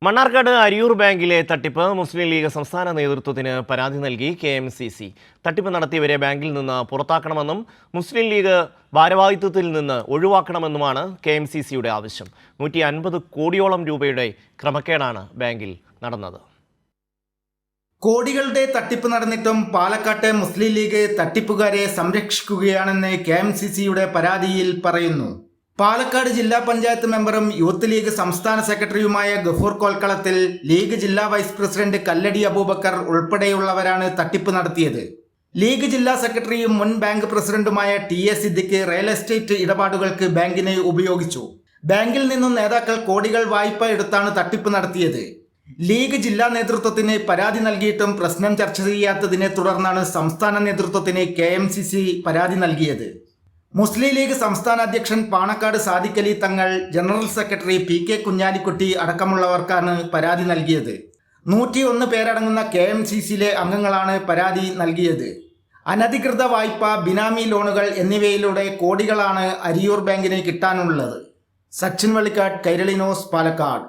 മണ്ണാർക്കാട് അരിയൂർ ബാങ്കിലെ തട്ടിപ്പ് മുസ്ലിം ലീഗ് സംസ്ഥാന നേതൃത്വത്തിന് പരാതി നൽകി KMCC. തട്ടിപ്പ് നടത്തിയവരെ ബാങ്കിൽ നിന്ന് പുറത്താക്കണമെന്നും മുസ്ലിം ലീഗ് ഭാരവാഹിത്വത്തിൽ നിന്ന് ഒഴിവാക്കണമെന്നുമാണ് KMCCയുടെ ആവശ്യം. 150 കോടിയോളം രൂപയുടെ ക്രമക്കേടാണ് ബാങ്കിൽ നടന്നത്. കോടികളുടെ തട്ടിപ്പ് നടന്നിട്ടും പാലക്കാട്ടെ മുസ്ലിം ലീഗ് തട്ടിപ്പുകാരെ സംരക്ഷിക്കുകയാണെന്ന് KMCCയുടെ പരാതിയിൽ പറയുന്നു. പാലക്കാട് ജില്ലാ പഞ്ചായത്ത് മെമ്പറും യൂത്ത് ലീഗ് സംസ്ഥാന സെക്രട്ടറിയുമായ ഗഫൂർ കോൽക്കളത്തിൽ, ലീഗ് ജില്ലാ വൈസ് പ്രസിഡന്റ് കല്ലടി അബൂബക്കർ ഉൾപ്പെടെയുള്ളവരാണ് തട്ടിപ്പ് നടത്തിയത്. ലീഗ് ജില്ലാ സെക്രട്ടറിയും മുൻ ബാങ്ക് പ്രസിഡന്റുമായ TA സിദ്ദിഖ് റിയൽ എസ്റ്റേറ്റ് ഇടപാടുകൾക്ക് ബാങ്കിനെ ഉപയോഗിച്ചു. ബാങ്കിൽ നിന്നും നേതാക്കൾ കോടികൾ വായ്പ എടുത്താണ് തട്ടിപ്പ് നടത്തിയത്. ലീഗ് ജില്ലാ നേതൃത്വത്തിന് പരാതി നൽകിയിട്ടും പ്രശ്നം ചർച്ച ചെയ്യാത്തതിനെ തുടർന്നാണ് സംസ്ഥാന നേതൃത്വത്തിന് KMCC പരാതി നൽകിയത്. മുസ്ലിം ലീഗ് സംസ്ഥാന അധ്യക്ഷൻ പാണക്കാട് സാദിഖ് അലി തങ്ങൾ, ജനറൽ സെക്രട്ടറി PK കുഞ്ഞാലിക്കുട്ടി അടക്കമുള്ളവർക്കാണ് പരാതി നൽകിയത്. 101 പേരടങ്ങുന്ന KMCCയിലെ അംഗങ്ങളാണ് പരാതി നൽകിയത്. അനധികൃത വായ്പ, ബിനാമി ലോണുകൾ എന്നിവയിലൂടെ കോടികളാണ് അരിയൂർ ബാങ്കിന് കിട്ടാനുള്ളത്. സച്ചിൻ വള്ളിക്കാട്, കൈരളി ന്യൂസ്, പാലക്കാട്.